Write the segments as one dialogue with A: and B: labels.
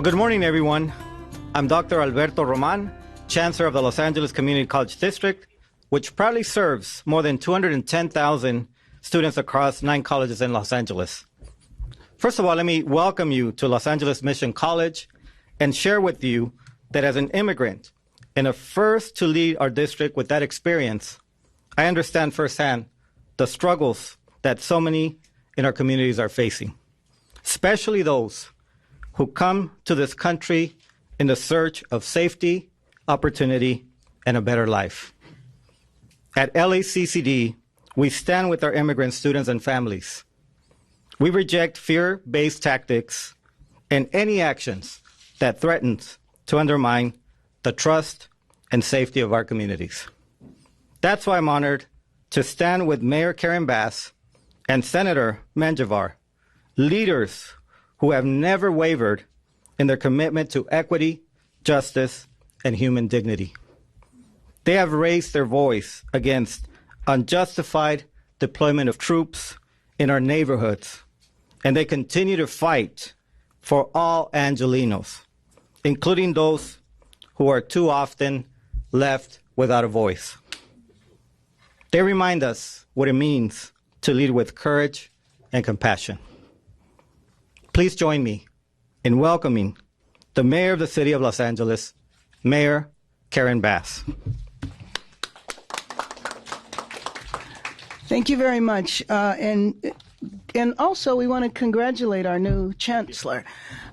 A: Well, good morning, everyone. I'm Dr. Alberto Roman, Chancellor of the Los Angeles Community College District, which proudly serves more than 210,000 students across 9 colleges in Los Angeles. First of all, let me welcome you to Los Angeles Mission College and share with you that as an immigrant and a first to lead our district with that experience, I understand firsthand the struggles that so many in our communities are facing, especially those who come to this country in the search of safety, opportunity, and a better life. At LACCD, we stand with our immigrant students and families. We reject fear-based tactics and any actions that threatens to undermine the trust and safety of our communities. That's why I'm honored to stand with Mayor Karen Bass and Senator Mangivar, leaders who have never wavered in their commitment to equity, justice, and human dignity. They have raised their voice against unjustified deployment of troops in our neighborhoods, and they continue to fight for all Angelenos, including those who are too often left without a voice. They remind us what it means to lead with courage and compassion. Please join me in welcoming the Mayor of the City of Los Angeles, Mayor Karen Bass.
B: Thank you very much. And also, we want to congratulate our new chancellor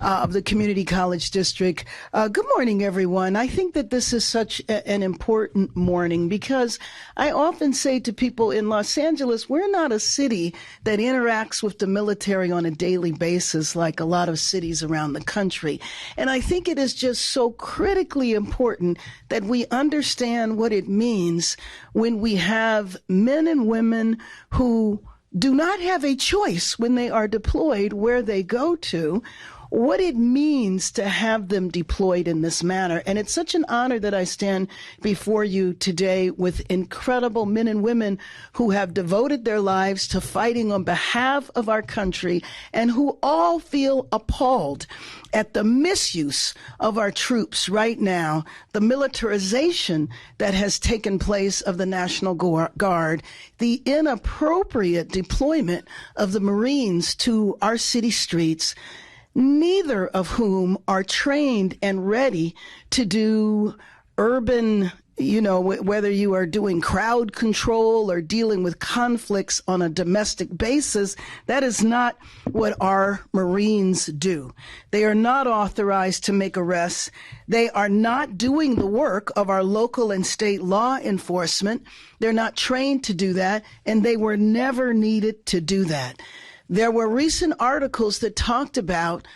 B: of the Community College District. Good morning, everyone. I think that this is such an important morning because I often say to people in Los Angeles, we're not a city that interacts with the military on a daily basis like a lot of cities around the country. And I think it is just so critically important that we understand what it means when we have men and women who do not have a choice when they are deployed where they go to, what it means to have them deployed in this manner. And it's such an honor that I stand before you today with incredible men and women who have devoted their lives to fighting on behalf of our country and who all feel appalled at the misuse of our troops right now, the militarization that has taken place of the National Guard, the inappropriate deployment of the Marines to our city streets, neither of whom are trained and ready to do urban, whether you are doing crowd control or dealing with conflicts on a domestic basis. That is not what our Marines do. They are not authorized to make arrests. They are not doing the work of our local and state law enforcement. They're not trained to do that, and they were never needed to do that. There were recent articles that talked about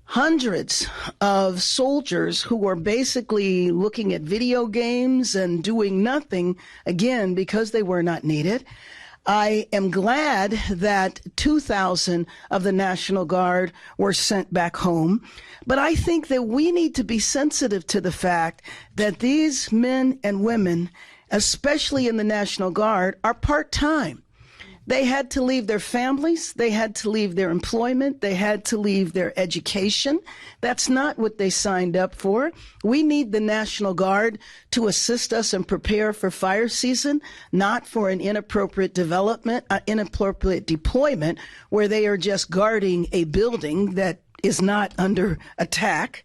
B: hundreds of soldiers who were basically looking at video games and doing nothing, again, because they were not needed. I am glad that 2,000 of the National Guard were sent back home, but I think that we need to be sensitive to the fact that these men and women, especially in the National Guard, are part-time. They had to leave their families. They had to leave their employment. They had to leave their education. That's not what they signed up for. We need the National Guard to assist us and prepare for fire season, not for an inappropriate deployment where they are just guarding a building that is not under attack.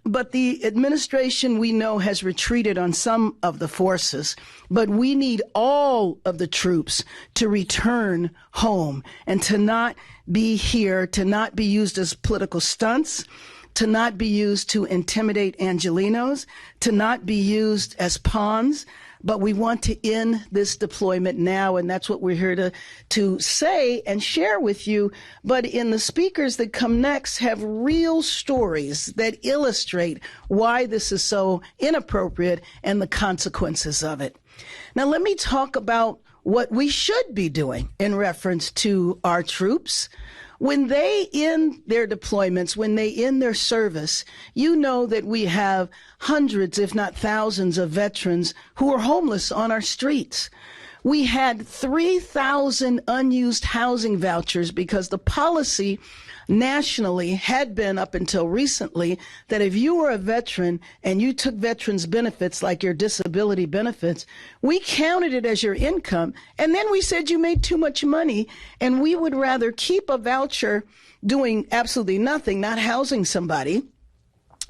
B: But the administration, we know, has retreated on some of the forces, but we need all of the troops to return home and to not be here, to not be used as political stunts, to not be used to intimidate Angelenos, to not be used as pawns. But we want to end this deployment now, and that's what we're here to say and share with you. But in the speakers that come next have real stories that illustrate why this is so inappropriate and the consequences of it. Now, let me talk about what we should be doing in reference to our troops. When they end their deployments, when they end their service, you know that we have hundreds, if not thousands, of veterans who are homeless on our streets. We had 3,000 unused housing vouchers because the policy nationally had been up until recently that if you were a veteran and you took veterans benefits like your disability benefits, we counted it as your income. And then we said you made too much money and we would rather keep a voucher doing absolutely nothing, not housing somebody.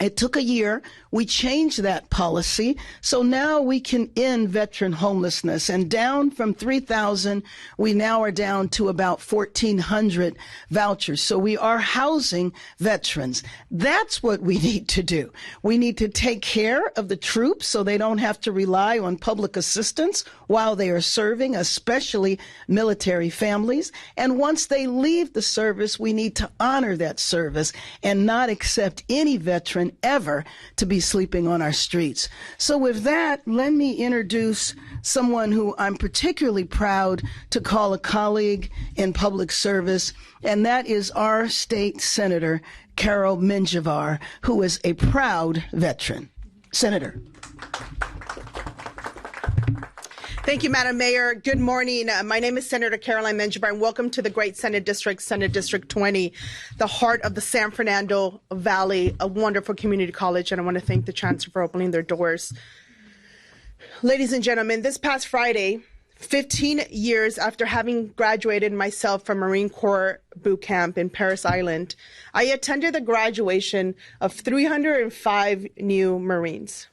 B: It took a year. We changed that policy. So now we can end veteran homelessness. And down from 3,000, we now are down to about 1,400 vouchers. So we are housing veterans. That's what we need to do. We need to take care of the troops so they don't have to rely on public assistance while they are serving, especially military families. And once they leave the service, we need to honor that service and not accept any veteran ever to be sleeping on our streets. So with that, let me introduce someone who I'm particularly proud to call a colleague in public service, and that is our state senator, Carol Menjivar, who is a proud veteran. Senator.
C: Thank you, Madam Mayor. Good morning. My name is Senator Caroline Menjivar, and welcome to the great Senate District 20, the heart of the San Fernando Valley, a wonderful community college, and I want to thank the Chancellor for opening their doors. Ladies and gentlemen, this past Friday, 15 years after having graduated myself from Marine Corps boot camp in Parris Island, I attended the graduation of 305 new Marines.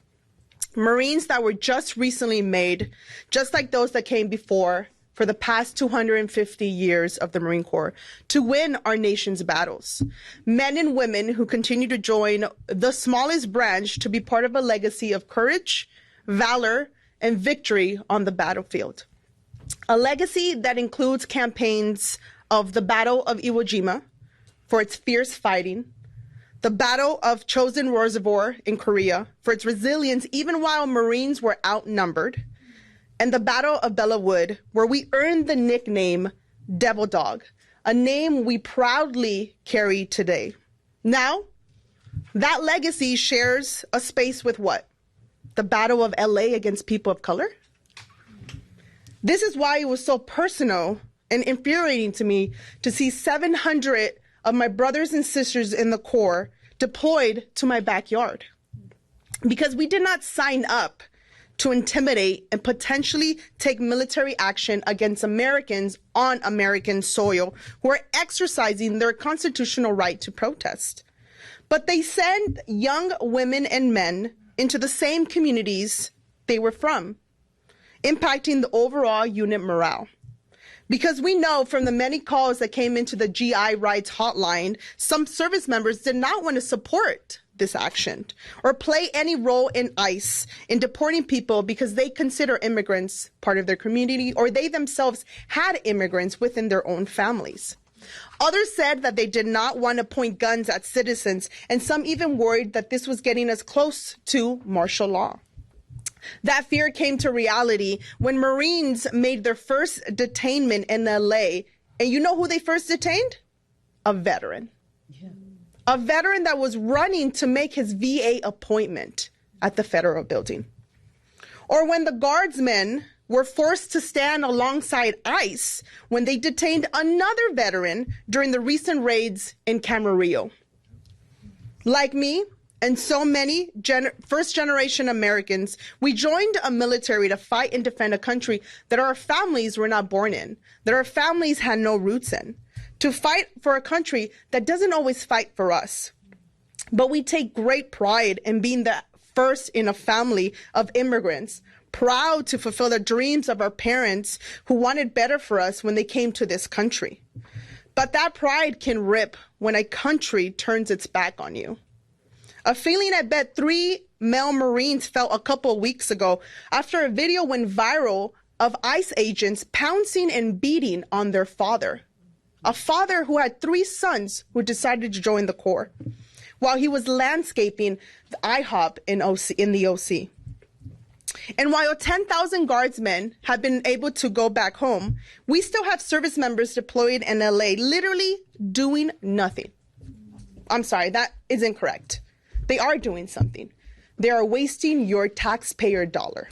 C: Marines that were just recently made, just like those that came before for the past 250 years of the Marine Corps, to win our nation's battles. Men and women who continue to join the smallest branch to be part of a legacy of courage, valor, and victory on the battlefield. A legacy that includes campaigns of the Battle of Iwo Jima for its fierce fighting, the Battle of Chosin Reservoir in Korea for its resilience even while Marines were outnumbered, and the Battle of Bella Wood, where we earned the nickname Devil Dog, a name we proudly carry today. Now, that legacy shares a space with what? The Battle of LA against people of color? This is why it was so personal and infuriating to me to see 700 of my brothers and sisters in the Corps deployed to my backyard. Because we did not sign up to intimidate and potentially take military action against Americans on American soil who are exercising their constitutional right to protest. But they send young women and men into the same communities they were from, impacting the overall unit morale. Because we know from the many calls that came into the GI rights hotline, some service members did not want to support this action or play any role in ICE in deporting people because they consider immigrants part of their community or they themselves had immigrants within their own families. Others said that they did not want to point guns at citizens, and some even worried that this was getting us close to martial law. That fear came to reality when Marines made their first detainment in LA. And you know who they first detained? A veteran. Yeah. A veteran that was running to make his VA appointment at the federal building. Or when the guardsmen were forced to stand alongside ICE when they detained another veteran during the recent raids in Camarillo. Like me, and so many first-generation Americans, we joined a military to fight and defend a country that our families were not born in, that our families had no roots in, to fight for a country that doesn't always fight for us. But we take great pride in being the first in a family of immigrants, proud to fulfill the dreams of our parents who wanted better for us when they came to this country. But that pride can rip when a country turns its back on you. A feeling I bet 3 male Marines felt a couple of weeks ago after a video went viral of ICE agents pouncing and beating on their father. A father who had 3 sons who decided to join the Corps while he was landscaping the IHOP in the OC. And while 10,000 guardsmen have been able to go back home, we still have service members deployed in LA literally doing nothing. I'm sorry, that is incorrect. They are doing something. They are wasting your taxpayer dollar.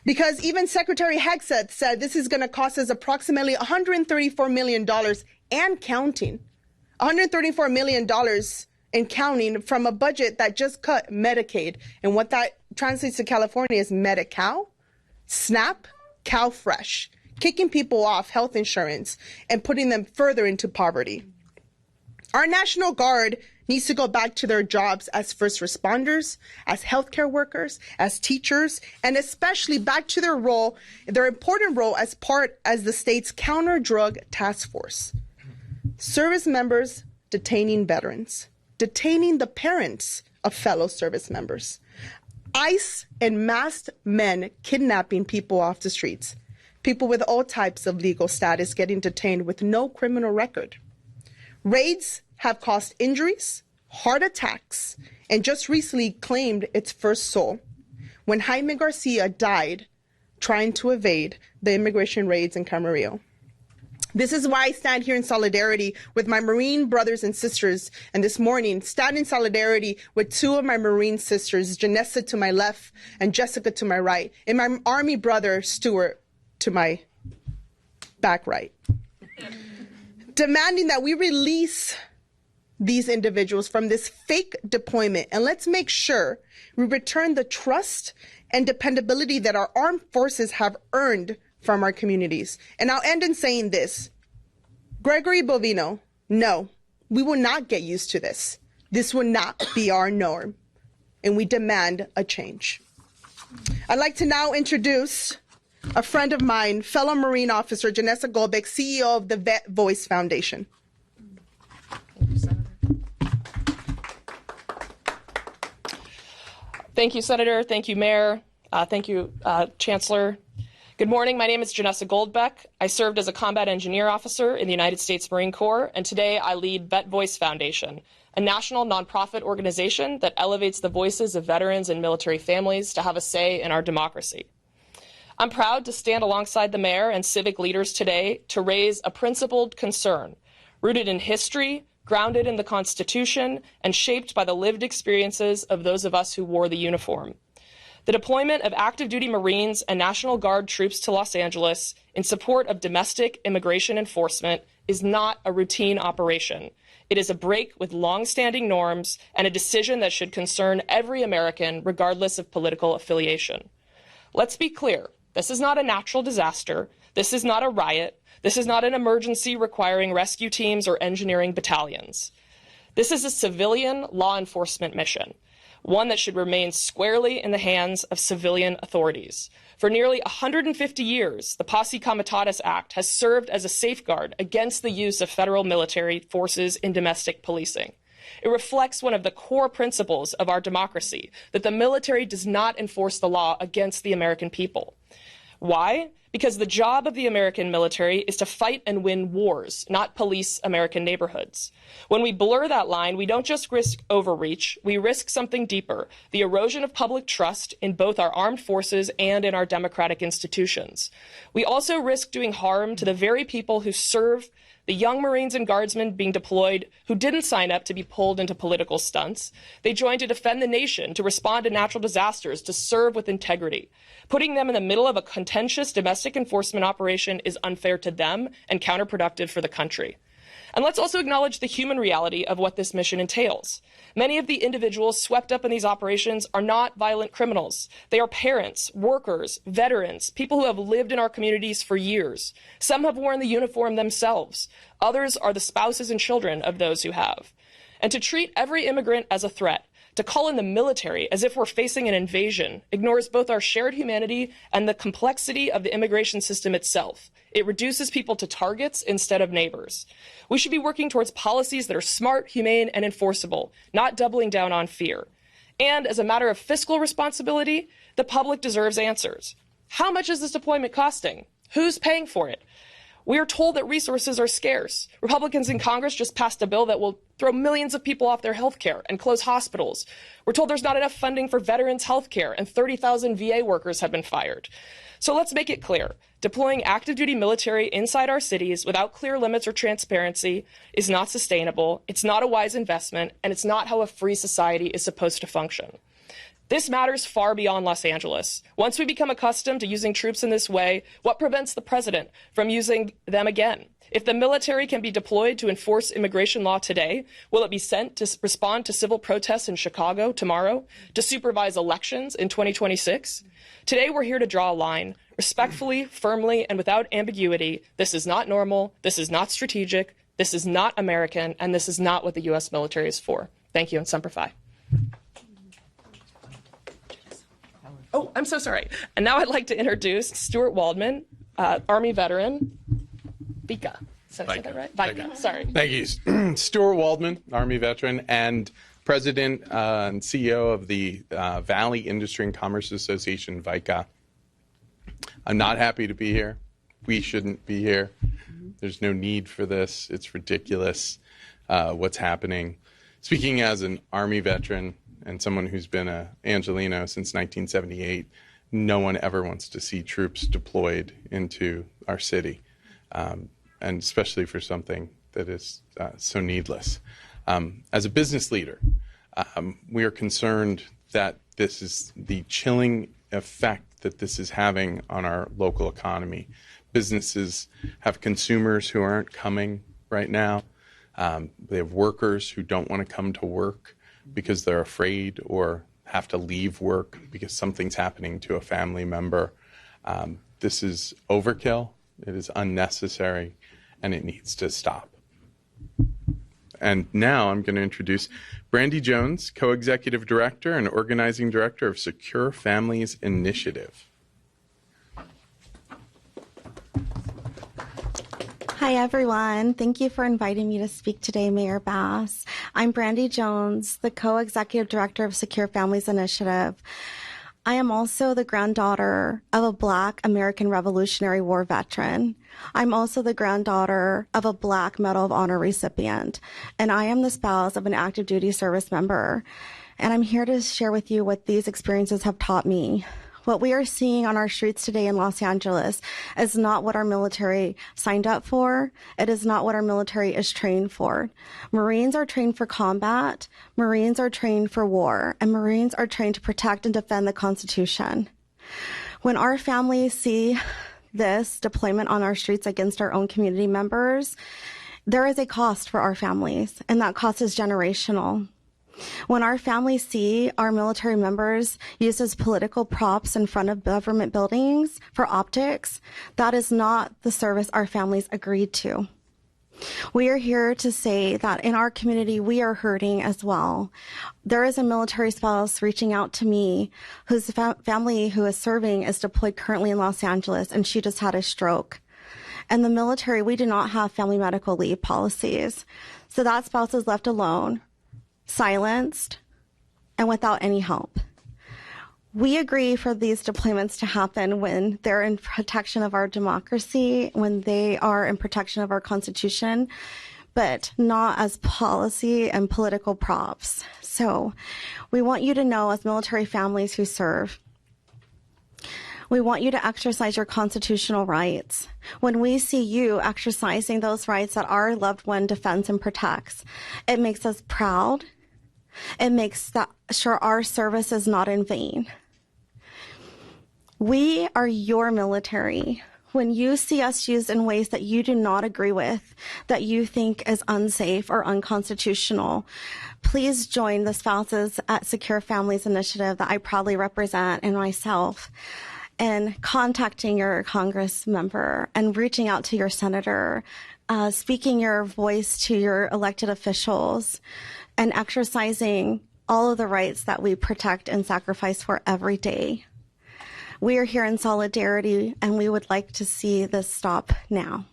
C: Because even Secretary Hegseth said this is going to cost us approximately $134 million and counting. $134 million and counting from a budget that just cut Medicaid. And what that translates to California is Medi-Cal, SNAP, CalFresh, kicking people off health insurance and putting them further into poverty. Our National Guard needs to go back to their jobs as first responders, as healthcare workers, as teachers, and especially back to their role, their important role as the state's counter-drug task force. Service members detaining veterans, detaining the parents of fellow service members. ICE and masked men kidnapping people off the streets. People with all types of legal status getting detained with no criminal record. Raids have caused injuries, heart attacks, and just recently claimed its first soul when Jaime Garcia died trying to evade the immigration raids in Camarillo. This is why I stand here in solidarity with my Marine brothers and sisters, and this morning stand in solidarity with two of my Marine sisters, Janessa to my left and Jessica to my right, and my Army brother, Stuart, to my back right. Demanding that we release these individuals from this fake deployment, and let's make sure we return the trust and dependability that our armed forces have earned from our communities. And I'll end in saying this. Gregory Bovino, no, we will not get used to this. This will not be our norm, and we demand a change. I'd like to now introduce a friend of mine, fellow Marine officer Janessa Goldbeck, CEO of the Vet Voice Foundation.
D: Thank you, Senator. Thank you, Senator. Thank you, Mayor. Thank you, Chancellor. Good morning. My name is Janessa Goldbeck. I served as a combat engineer officer in the United States Marine Corps, and today I lead Vet Voice Foundation, a national nonprofit organization that elevates the voices of veterans and military families to have a say in our democracy. I'm proud to stand alongside the mayor and civic leaders today to raise a principled concern rooted in history, grounded in the Constitution, and shaped by the lived experiences of those of us who wore the uniform. The deployment of active duty Marines and National Guard troops to Los Angeles in support of domestic immigration enforcement is not a routine operation. It is a break with long-standing norms and a decision that should concern every American, regardless of political affiliation. Let's be clear. This is not a natural disaster. This is not a riot. This is not an emergency requiring rescue teams or engineering battalions. This is a civilian law enforcement mission, one that should remain squarely in the hands of civilian authorities. For nearly 150 years, the Posse Comitatus Act has served as a safeguard against the use of federal military forces in domestic policing. It reflects one of the core principles of our democracy, that the military does not enforce the law against the American people. Why? Because the job of the American military is to fight and win wars, not police American neighborhoods. When we blur that line, we don't just risk overreach, we risk something deeper, the erosion of public trust in both our armed forces and in our democratic institutions. We also risk doing harm to the very people who serve the young Marines and Guardsmen being deployed who didn't sign up to be pulled into political stunts. They joined to defend the nation, to respond to natural disasters, to serve with integrity. Putting them in the middle of a contentious domestic enforcement operation is unfair to them and counterproductive for the country. And let's also acknowledge the human reality of what this mission entails. Many of the individuals swept up in these operations are not violent criminals. They are parents, workers, veterans, people who have lived in our communities for years. Some have worn the uniform themselves. Others are the spouses and children of those who have. And to treat every immigrant as a threat, to call in the military as if we're facing an invasion, ignores both our shared humanity and the complexity of the immigration system itself. It reduces people to targets instead of neighbors. We should be working towards policies that are smart, humane, and enforceable, not doubling down on fear. And as a matter of fiscal responsibility, the public deserves answers. How much is this deployment costing? Who's paying for it? We are told that resources are scarce. Republicans in Congress just passed a bill that will throw millions of people off their health care and close hospitals. We're told there's not enough funding for veterans' health care, and 30,000 VA workers have been fired. So let's make it clear. Deploying active duty military inside our cities without clear limits or transparency is not sustainable, it's not a wise investment, and it's not how a free society is supposed to function. This matters far beyond Los Angeles. Once we become accustomed to using troops in this way, what prevents the president from using them again? If the military can be deployed to enforce immigration law today, will it be sent to respond to civil protests in Chicago tomorrow, to supervise elections in 2026? Today, we're here to draw a line. Respectfully, firmly, and without ambiguity, this is not normal, this is not strategic, this is not American, and this is not what the U.S. military is for. Thank you, and Semper Fi. Oh, I'm so sorry. And now I'd like to introduce Stuart Waldman, Army veteran. Vika. Did I say that right? Vika. Sorry.
E: Thank you. Stuart Waldman, Army veteran and president and CEO of the Valley Industry and Commerce Association, VICA. I'm not happy to be here. We shouldn't be here. There's no need for this. It's ridiculous what's happening. Speaking as an Army veteran and someone who's been a Angelino since 1978, no one ever wants to see troops deployed into our city, and especially for something that is so needless. As a business leader, we are concerned that this is the chilling effect that this is having on our local economy. Businesses have consumers who aren't coming right now. They have workers who don't want to come to work because they're afraid or have to leave work because something's happening to a family member. This is overkill, it is unnecessary, and it needs to stop. And now I'm going to introduce Brandy Jones, Co-Executive Director and Organizing Director of Secure Families Initiative.
F: Hi, everyone. Thank you for inviting me to speak today, Mayor Bass. I'm Brandy Jones, the Co-Executive Director of Secure Families Initiative. I am also the granddaughter of a Black American Revolutionary War veteran. I'm also the granddaughter of a Black Medal of Honor recipient, and I am the spouse of an active duty service member. And I'm here to share with you what these experiences have taught me. What we are seeing on our streets today in Los Angeles is not what our military signed up for. It is not what our military is trained for. Marines are trained for combat, Marines are trained for war, and Marines are trained to protect and defend the Constitution. When our families see this deployment on our streets against our own community members, there is a cost for our families, and that cost is generational. When our families see our military members used as political props in front of government buildings for optics, that is not the service our families agreed to. We are here to say that in our community, we are hurting as well. There is a military spouse reaching out to me whose family who is serving is deployed currently in Los Angeles, and she just had a stroke. And the military, we do not have family medical leave policies. So that spouse is left alone, silenced, and without any help. We agree for these deployments to happen when they're in protection of our democracy, when they are in protection of our Constitution, but not as policy and political props. So we want you to know, as military families who serve, we want you to exercise your constitutional rights. When we see you exercising those rights that our loved one defends and protects, it makes us proud. It makes sure our service is not in vain. We are your military. When you see us used in ways that you do not agree with, that you think is unsafe or unconstitutional, please join the spouses at Secure Families Initiative that I proudly represent and myself in contacting your Congress member and reaching out to your senator, speaking your voice to your elected officials, and exercising all of the rights that we protect and sacrifice for every day. We are here in solidarity, and we would like to see this stop now.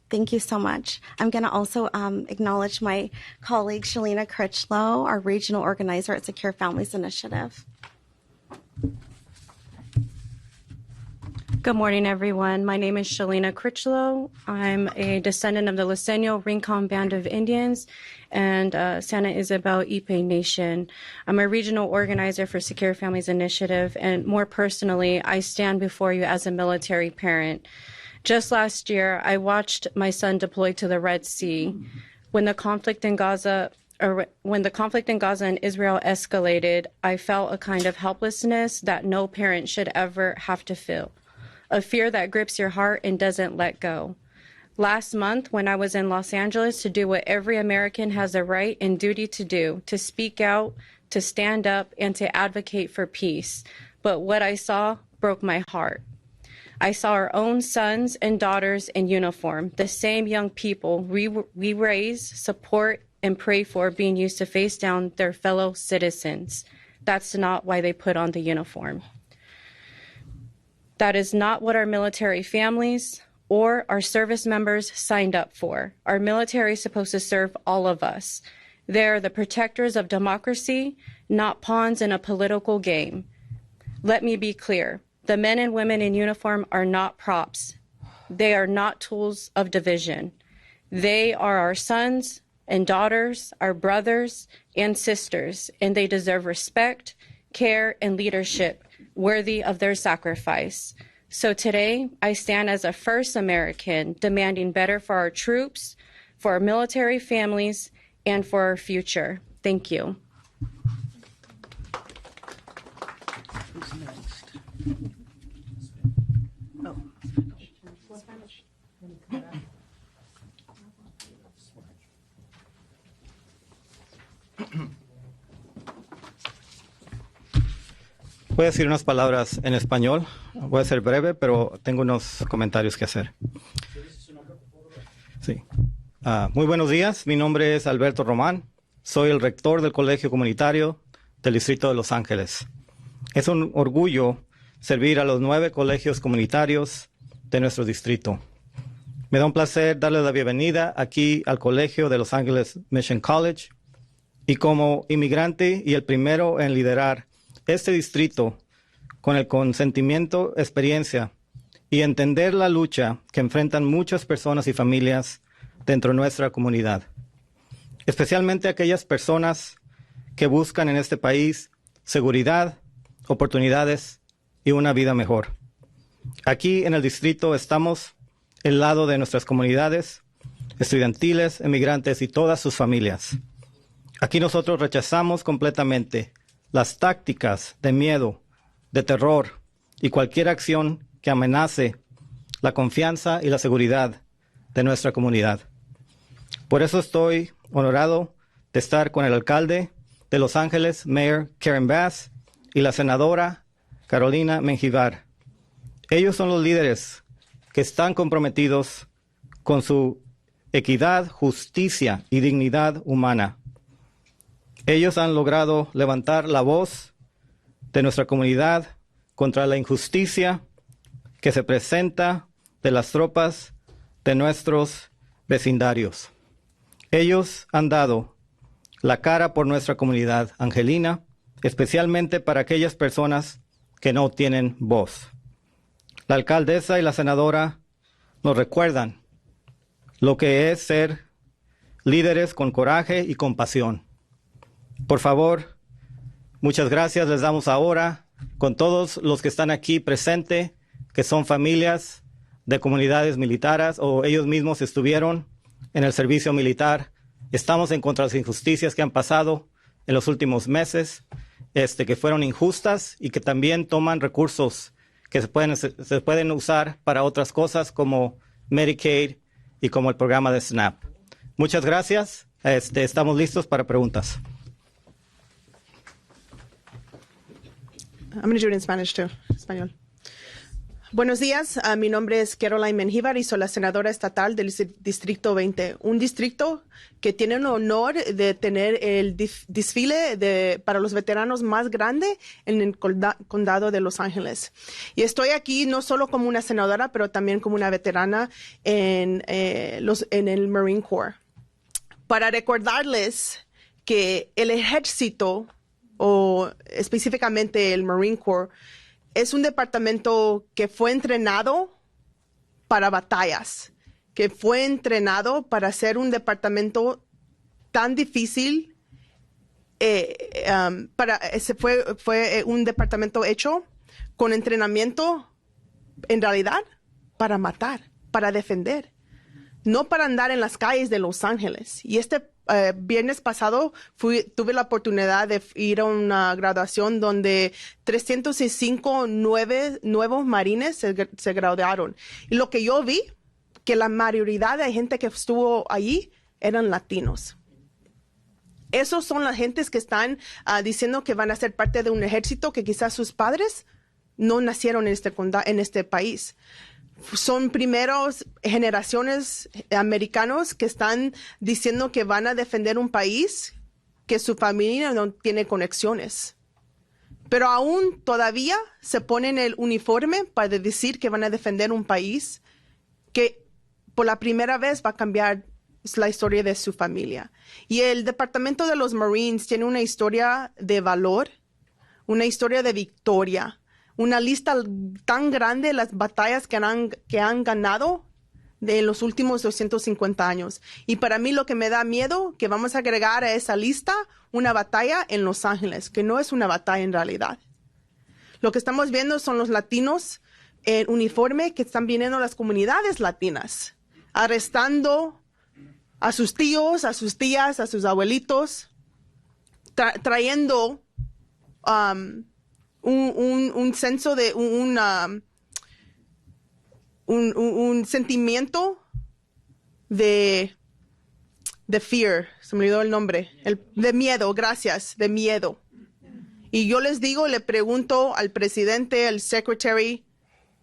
F: Thank you so much. I'm going to also acknowledge my colleague, Shalina Critchlow, our regional organizer at Secure Families Initiative.
G: Good morning, everyone. My name is Shalina Critchlow. I'm a descendant of the Luiseño Rincon Band of Indians and Santa Isabel Ipe Nation. I'm a regional organizer for Secure Families Initiative, and more personally, I stand before you as a military parent. Just last year, I watched my son deploy to the Red Sea. When the conflict in Gaza when the conflict in Gaza and Israel escalated, I felt a kind of helplessness that no parent should ever have to feel, a fear that grips your heart and doesn't let go. Last month, when I was in Los Angeles to do what every American has a right and duty to do, to speak out, to stand up, and to advocate for peace. But what I saw broke my heart. I saw our own sons and daughters in uniform, the same young people we raise, support, and pray for being used to face down their fellow citizens. That's not why they put on the uniform. That is not what our military families or our service members signed up for. Our military is supposed to serve all of us. They're the protectors of democracy, not pawns in a political game. Let me be clear. The men and women in uniform are not props. They are not tools of division. They are our sons and daughters, our brothers and sisters, and they deserve respect, care, and leadership worthy of their sacrifice. So today, I stand as a first American demanding better for our troops, for our military families, and for our future. Thank you.
B: Who's next? Oh.
A: Voy a decir unas palabras en español. Voy a ser breve, pero tengo unos comentarios que hacer. Sí. Muy buenos días. Mi nombre es Alberto Román. Soy el rector del Colegio Comunitario del Distrito de Los Ángeles. Es un orgullo servir a los 9 colegios comunitarios de nuestro distrito. Me da un placer darles la bienvenida aquí al Colegio de Los Ángeles Mission College. Y como inmigrante y el primero en liderar este distrito con el consentimiento, experiencia y entender la lucha que enfrentan muchas personas y familias dentro de nuestra comunidad, especialmente aquellas personas que buscan en este país seguridad, oportunidades y una vida mejor. Aquí en el distrito estamos al lado de nuestras comunidades estudiantiles, emigrantes y todas sus familias. Aquí nosotros rechazamos completamente las tácticas de miedo, de terror y cualquier acción que amenace la confianza y la seguridad de nuestra comunidad. Por eso estoy honorado de estar con el alcalde de Los Ángeles, Mayor Karen Bass, y la senadora Carolina Menjivar. Ellos son los líderes que están comprometidos con su equidad, justicia y dignidad humana. Ellos han logrado levantar la voz de nuestra comunidad contra la injusticia que se presenta de las tropas de nuestros vecindarios. Ellos han dado la cara por nuestra comunidad angelina, especialmente para aquellas personas que no tienen voz. La alcaldesa y la senadora nos recuerdan lo que es ser líderes con coraje y compasión. Por favor, muchas gracias les damos ahora con todos los que están aquí presentes, que son familias de comunidades militares o ellos mismos estuvieron en el servicio militar. Estamos en contra de las injusticias que han pasado en los últimos meses, que fueron injustas y que también toman recursos que se pueden usar para otras cosas como Medicaid y como el programa de SNAP. Muchas gracias. Estamos listos para preguntas.
C: I'm going to do it in Spanish too. Español. Buenos días, mi nombre es Caroline Menjivar y soy la senadora estatal del Distrito 20, un distrito que tiene el honor de tener el desfile para los veteranos más grande en el condado de Los Ángeles. Y estoy aquí no solo como una senadora, pero también como una veterana en el Marine Corps, para recordarles que el ejército, o específicamente el Marine Corps, es un departamento que fue entrenado para batallas, que fue entrenado para ser un departamento tan difícil. Fue un departamento hecho con entrenamiento, en realidad, para matar, para defender, no para andar en las calles de Los Ángeles. Y este viernes pasado tuve la oportunidad de ir a una graduación donde 305 nuevos marines se graduaron. Y lo que yo vi, que la mayoría de gente que estuvo allí eran latinos. Esos son las gentes que están diciendo que van a ser parte de un ejército que quizás sus padres no nacieron en este país. Son primeros generaciones americanos que están diciendo que van a defender un país que su familia no tiene conexiones. Pero aún todavía se ponen el uniforme para decir que van a defender un país que por la primera vez va a cambiar la historia de su familia. Y el Departamento de los Marines tiene una historia de valor, una historia de victoria, una lista tan grande de las batallas que han ganado de los últimos 250 años. Y para mí lo que me da miedo, que vamos a agregar a esa lista una batalla en Los Ángeles, que no es una batalla en realidad. Lo que estamos viendo son los latinos en uniforme que están viniendo a las comunidades latinas, arrestando a sus tíos, a sus tías, a sus abuelitos, trayendo un senso de un sentimiento de fear, se me olvidó el nombre, de miedo, gracias, de miedo. Y yo les digo, le pregunto al presidente, al secretary,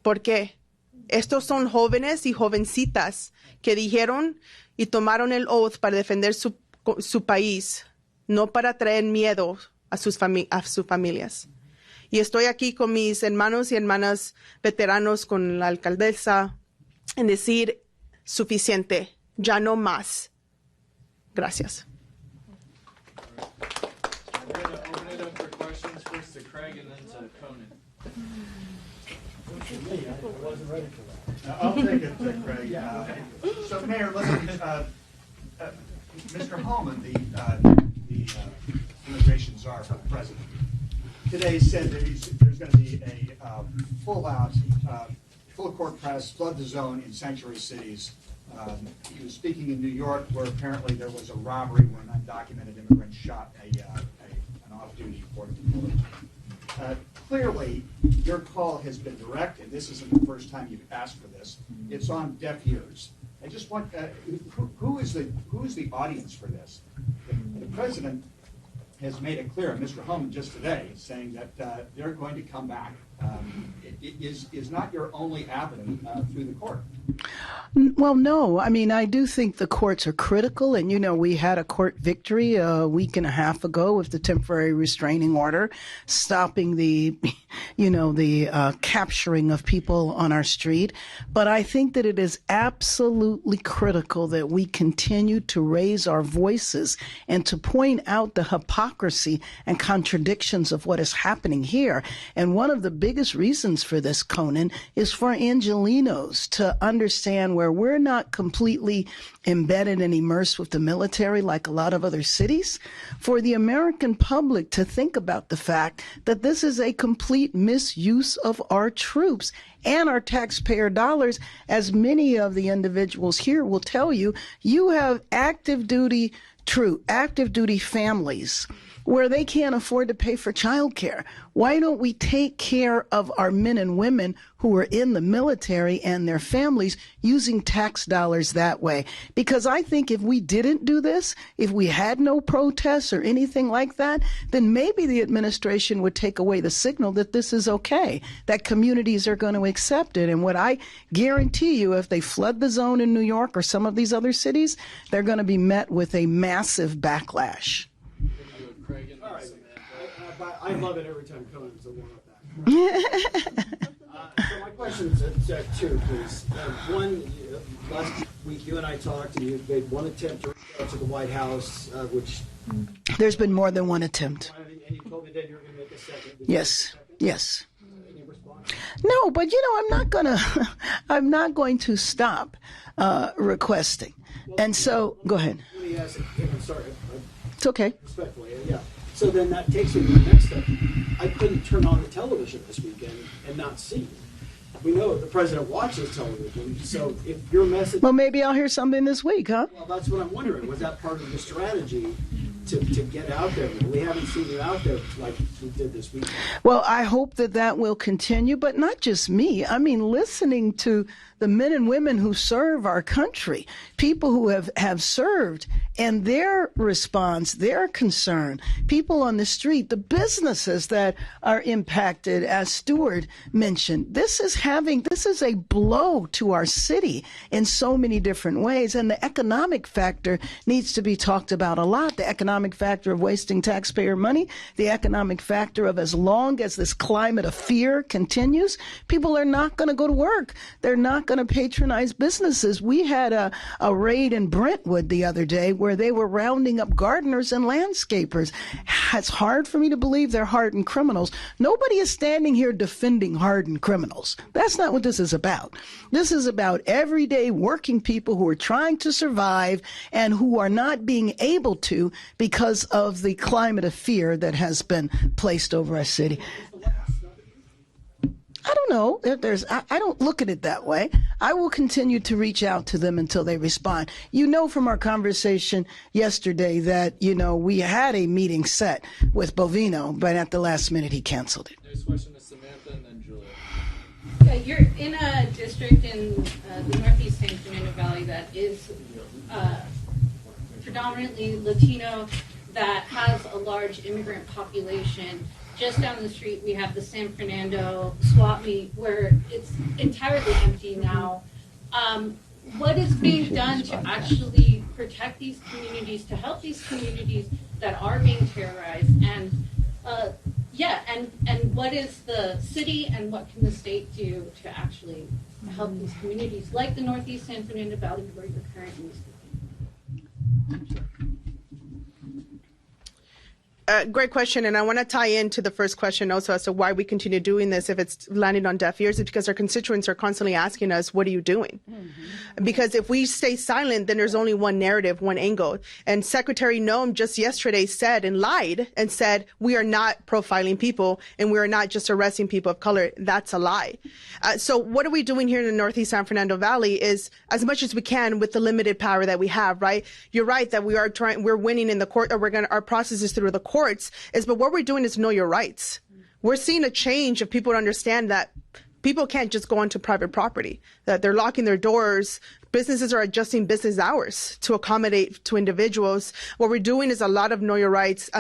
C: ¿por qué? Estos son jóvenes y jovencitas que dijeron y tomaron el oath para defender su país, no para traer miedo a sus familias. Y estoy aquí con mis hermanos y hermanas veteranos, con la alcaldesa, en decir, suficiente, ya no más. Gracias.
H: I'm going to open it up for questions first to Craig and then to Conan.
I: I wasn't ready for that. I'll take it, Craig. So, Mayor, listen, Mr. Holman, the immigration czar for the president, today said that there's going to be a full court press, flood the zone in sanctuary cities. He was speaking in New York, where apparently there was a robbery where an undocumented immigrant shot an off-duty border patrol. Clearly, your call has been direct, and this isn't the first time you've asked for this. It's on deaf ears. I just want who is the audience for this? The president has made it clear, Mr. Holman just today, saying that they're going to come back. Is not your only avenue through the court.
B: Well, no. I mean, I do think the courts are critical. And, we had a court victory a week and a half ago with the temporary restraining order, stopping the capturing of people on our street. But I think that it is absolutely critical that we continue to raise our voices and to point out the hypocrisy and contradictions of what is happening here. And one of the biggest reasons for this, Conan, is for Angelenos to understand where we're not completely embedded and immersed with the military like a lot of other cities, for the American public to think about the fact that this is a complete misuse of our troops and our taxpayer dollars. As many of the individuals here will tell you, you have active duty families where they can't afford to pay for childcare. Why don't we take care of our men and women who are in the military and their families using tax dollars that way? Because I think if we didn't do this, if we had no protests or anything like that, then maybe the administration would take away the signal that this is okay, that communities are going to accept it. And what I guarantee you, if they flood the zone in New York or some of these other cities, they're going to be met with a massive backlash.
H: All right.
I: I love it every time Conan's a one-up back. So my question's two, please. One, last week you and I talked, and you made one attempt to reach out to the White House, which...
B: There's been more than one attempt.
I: And you told me that you were going to make a second.
B: Yes.
I: Any response?
B: No, but I'm not going to stop requesting. And so, go ahead.
I: Let me ask, I'm sorry.
B: It's okay.
I: Respectfully, yeah. So then that takes me to the next step. I couldn't turn on the television this weekend and not see
J: We know the president watches television, so if your message...
B: Well, maybe I'll hear something this week, huh?
J: Well, that's what I'm wondering. Was that part of the strategy to get out there? We haven't seen you out there like we did this weekend.
B: Well, I hope that that will continue, but not just me. I mean, listening to the men and women who serve our country, people who have served, and their response, their concern, people on the street, the businesses that are impacted, as Stuart mentioned. This is a blow to our city in so many different ways, and the economic factor needs to be talked about a lot. The economic factor of wasting taxpayer money, the economic factor of as long as this climate of fear continues, people are not going to go to work. They're not going to patronize businesses. We had a raid in Brentwood the other day where they were rounding up gardeners and landscapers. It's hard for me to believe they're hardened criminals. Nobody is standing here defending hardened criminals. That's not what this is about. This is about everyday working people who are trying to survive and who are not being able to because of the climate of fear that has been placed over our city. I don't know. I don't look at it that way. I will continue to reach out to them until they respond. You know from our conversation yesterday that, we had a meeting set with Bovino, but at the last minute he canceled it.
H: Next question is Samantha and then Julia.
K: Yeah, you're in a district in the northeast San Fernando Valley that is predominantly Latino, that has a large immigrant population. Just down the street, we have the San Fernando swap meet where it's entirely empty now. What is being done to actually protect these communities, to help these communities that are being terrorized? And and what is the city and what can the state do to actually help these communities, like the Northeast San Fernando Valley, where you're currently speaking?
C: Great question, and I want to tie into the first question also as to why we continue doing this if it's landing on deaf ears. It's because our constituents are constantly asking us, what are you doing? Mm-hmm. Because if we stay silent, then there's only one narrative, one angle. And Secretary Noem just yesterday said and lied and said, we are not profiling people and we are not just arresting people of color. That's a lie. So what are we doing here in the Northeast San Fernando Valley is as much as we can with the limited power that we have, right? You're right that we're winning in the court, or our process is through the courts, but what we're doing is know your rights. We're seeing a change of people to understand that people can't just go onto private property, that they're locking their doors. Businesses are adjusting business hours to accommodate to individuals. What we're doing is a lot of know your rights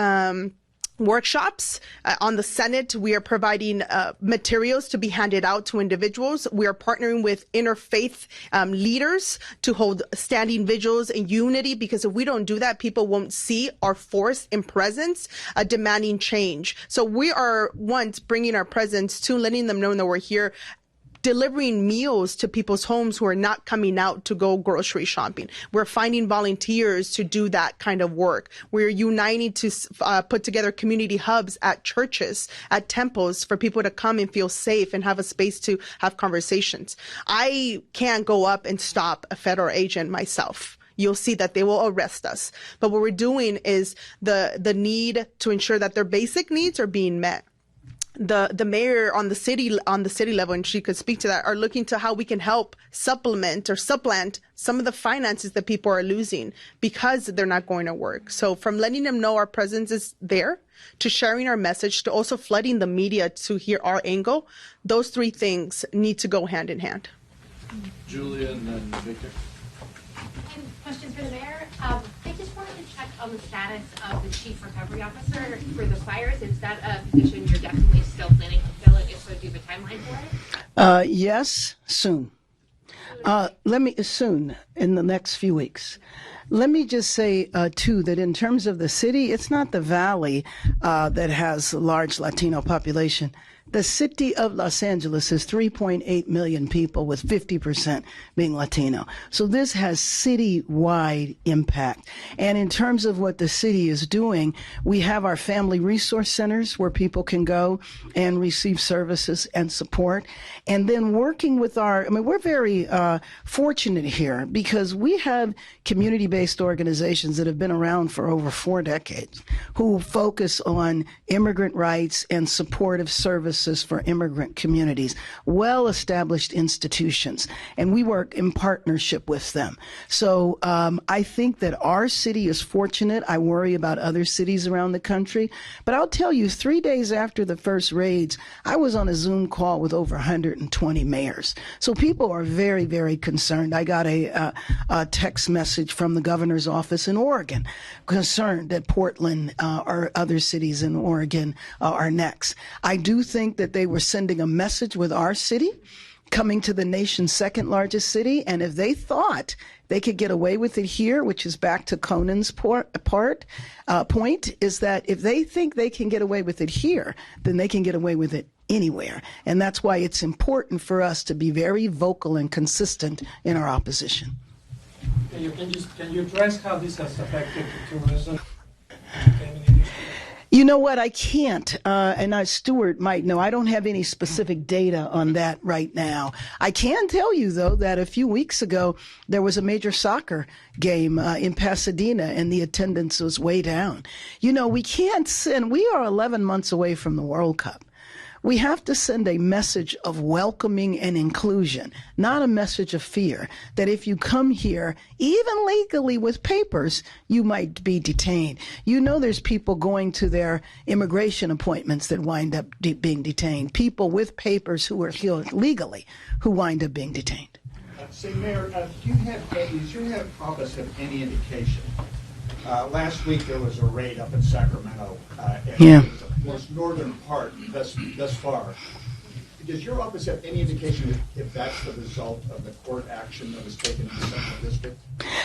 C: workshops. On the Senate, we are providing materials to be handed out to individuals. We are partnering with interfaith leaders to hold standing vigils in unity, because if we don't do that, people won't see our force and presence demanding change. So we are, once, bringing our presence to letting them know that we're here, delivering meals to people's homes who are not coming out to go grocery shopping. We're finding volunteers to do that kind of work. We're uniting to put together community hubs at churches, at temples, for people to come and feel safe and have a space to have conversations. I can't go up and stop a federal agent myself. You'll see that they will arrest us. But what we're doing is the need to ensure that their basic needs are being met. The mayor on the city level, and she could speak to that, are looking to how we can help supplement some of the finances that people are losing because they're not going to work. So from letting them know our presence is there, to sharing our message, to also flooding the media to hear our angle, those three things need to go hand in hand.
H: Julia and then Victor.
L: Questions for the mayor. I just wanted to check on the status of the chief recovery officer for the fires. Is that a position you're definitely still planning to fill it? If so, do you have a timeline for it?
B: Yes, soon. Soon, in the next few weeks. Let me just say, too, that in terms of the city, it's not the valley that has a large Latino population. The city of Los Angeles is 3.8 million people, with 50% being Latino. So this has citywide impact. And in terms of what the city is doing, we have our family resource centers where people can go and receive services and support. And then working with we're very fortunate here because we have community-based faith-based organizations that have been around for over 4 decades who focus on immigrant rights and supportive services for immigrant communities, well-established institutions, and we work in partnership with them. So I think that our city is fortunate. I worry about other cities around the country, but I'll tell you, 3 days after the first raids, I was on a Zoom call with over 120 mayors. So people are very, very concerned. I got a text message from the governor's office in Oregon, concerned that Portland or other cities in Oregon are next. I do think that they were sending a message with our city coming to the nation's second largest city, and if they thought they could get away with it here, which is back to Conan's point, is that if they think they can get away with it here, then they can get away with it anywhere. And that's why it's important for us to be very vocal and consistent in our opposition.
H: Can you address how this has affected tourism?
B: You know what? I can't, and Stuart might know. I don't have any specific data on that right now. I can tell you, though, that a few weeks ago, there was a major soccer game in Pasadena, and the attendance was way down. You know, we can't send, we are 11 months away from the World Cup. We have to send a message of welcoming and inclusion, not a message of fear, that if you come here, even legally with papers, you might be detained. You know there's people going to their immigration appointments that wind up being detained, people with papers who are here legally who wind up being detained.
I: Say, Mayor, does your office have any indication? Last week there was a raid up in Sacramento.
B: Yeah.
I: It was the most northern part thus far. Does your office have any indication if that's the result of the court action that was taken in the Central District?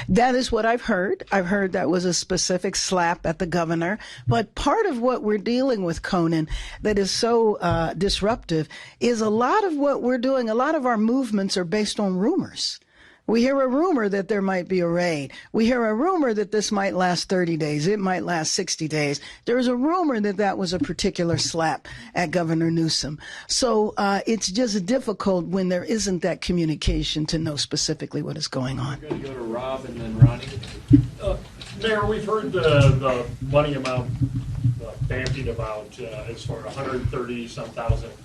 B: That is what I've heard. I've heard that was a specific slap at the governor. But part of what we're dealing with, Conan, that is so disruptive is a lot of what we're doing, a lot of our movements are based on rumors. We hear a rumor that there might be a raid. We hear a rumor that this might last 30 days. It might last 60 days. There is a rumor that that was a particular slap at Governor Newsom. So it's just difficult when there isn't that communication to know specifically what is going on.
H: We're going to go to Rob and then Ronnie.
M: Mayor, we've heard the money amount bandied about as far $130-some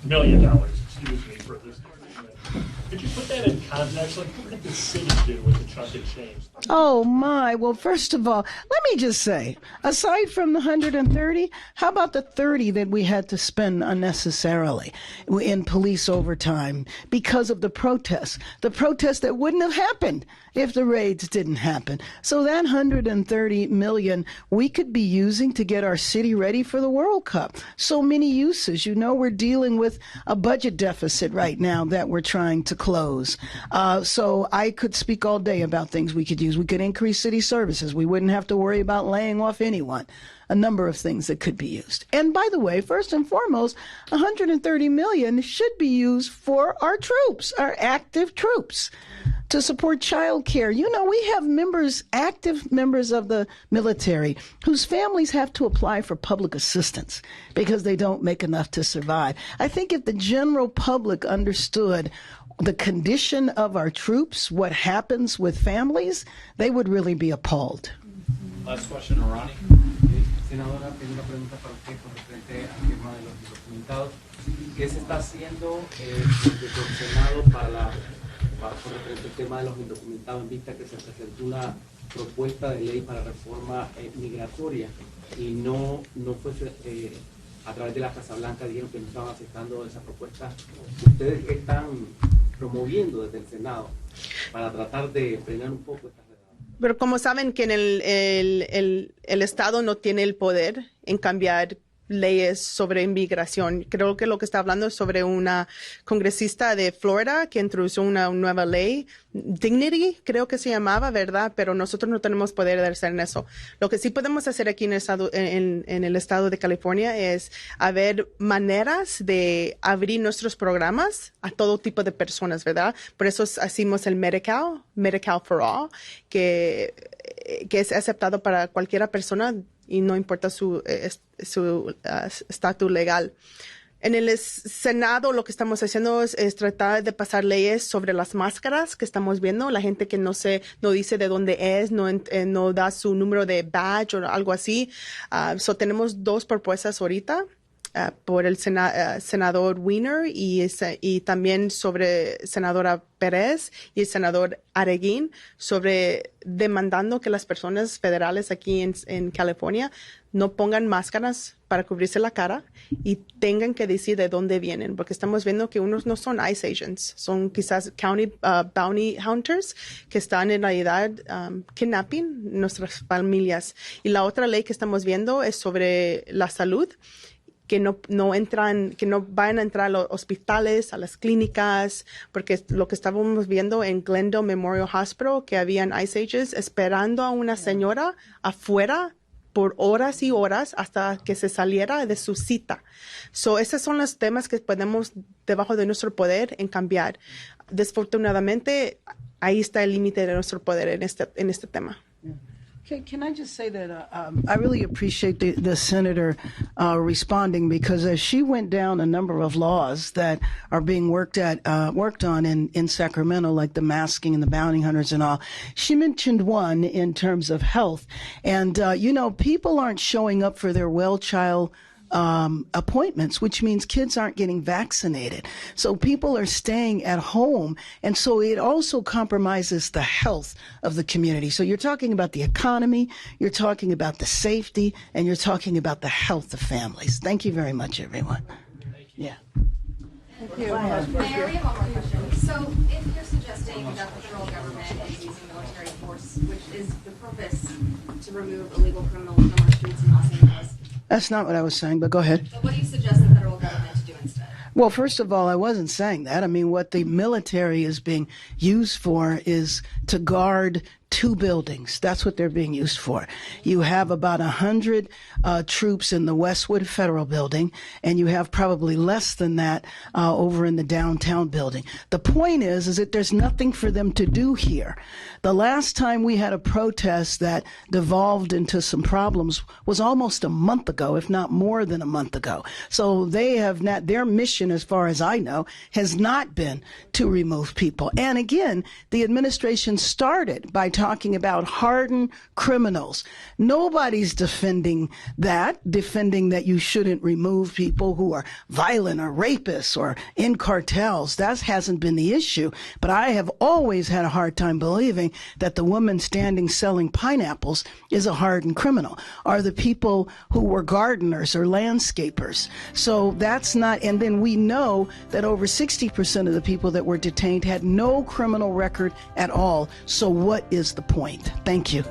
M: million, excuse me, for this. Could you put that in context? Like, what did the city do with the chunk of change?
B: Oh, my. Well, first of all, let me just say, aside from the 130, how about the 30 that we had to spend unnecessarily in police overtime because of the protests that wouldn't have happened if the raids didn't happen. So that 130 million we could be using to get our city ready for the World Cup. So many uses. You know, we're dealing with a budget deficit right now that we're trying to close. So I could speak all day about things we could use. We could increase city services. We wouldn't have to worry about laying off anyone. A number of things that could be used. And by the way, first and foremost, 130 million should be used for our troops, our active troops, to support child care. You know, we have members, active members of the military whose families have to apply for public assistance because they don't make enough to survive. I think if the general public understood the condition of our troops, what happens with families, they would really be appalled.
H: Last question, Ronnie.
N: Senadora, tengo una pregunta para usted con referente al tema de los indocumentados. ¿Qué se está haciendo desde el Senado con referente al tema de los indocumentados en vista que se presentó una propuesta de ley para reforma migratoria y no fue a través de la Casa Blanca, dijeron que no estaban aceptando esa propuesta? ¿Ustedes qué están promoviendo desde el Senado para tratar de frenar un poco esta?
C: Pero como saben que en el Estado no tiene el poder en cambiar leyes sobre inmigración. Creo que lo que está hablando es sobre una congresista de Florida que introdujo una nueva ley, Dignity, creo que se llamaba, ¿verdad? Pero nosotros no tenemos poder de hacer eso. Lo que sí podemos hacer aquí en el estado de California es haber maneras de abrir nuestros programas a todo tipo de personas, ¿verdad? Por eso hacemos el Medical for All, que es aceptado para cualquier persona y no importa su estatus legal. En el Senado lo que estamos haciendo es tratar de pasar leyes sobre las máscaras que estamos viendo. La gente que no dice de dónde es, no da su número de badge o algo así. Tenemos dos propuestas ahorita. Por el senador Wiener y también sobre senadora Pérez y el senador Areguín sobre demandando que las personas federales aquí en California no pongan máscaras para cubrirse la cara y tengan que decir de dónde vienen, porque estamos viendo que unos no son ICE agents, son quizás county bounty hunters que están en realidad kidnapping nuestras familias. Y la otra ley que estamos viendo es sobre la salud, que no vayan a entrar a los hospitales, a las clínicas, porque lo que estábamos viendo en Glendale Memorial Hospital, que habían ICE agents esperando a una señora afuera por horas y horas hasta que se saliera de su cita. Esos son los temas que podemos, debajo de nuestro poder, en cambiar. Desafortunadamente, ahí está el límite de nuestro poder en este tema.
B: Can I just say that I really appreciate the senator responding, because as she went down a number of laws that are being worked on in Sacramento, like the masking and the bounty hunters and all, she mentioned one in terms of health. And, people aren't showing up for their well child appointments, which means kids aren't getting vaccinated. So people are staying at home. And so it also compromises the health of the community. So you're talking about the economy, you're talking about the safety, and you're talking about the health of families. Thank you very much, everyone. Yeah.
L: Thank you. Mayor, we have one more question. So if you're suggesting that the federal government is using military force, which is the purpose to remove illegal criminals from our streets in Los Angeles,
B: That's not what I was saying, but go ahead.
L: but what do you suggest the federal government to do instead?
B: Well, first of all, I wasn't saying that. I mean, what the military is being used for is to guard two buildings. That's what they're being used for. You have about 100 troops in the Westwood Federal Building, and you have probably less than that over in the downtown building. The point is that there's nothing for them to do here. The last time we had a protest that devolved into some problems was almost a month ago, if not more than a month ago. So they have not, their mission, as far as I know, has not been to remove people. And again, the administration started by talking about hardened criminals. Nobody's defending that you shouldn't remove people who are violent or rapists or in cartels. That hasn't been the issue. But I have always had a hard time believing that the woman standing selling pineapples is a hardened criminal, or the people who were gardeners or landscapers. So that's not, and then we know that over 60% of the people that were detained had no criminal record at all. So what is the point? Thank you.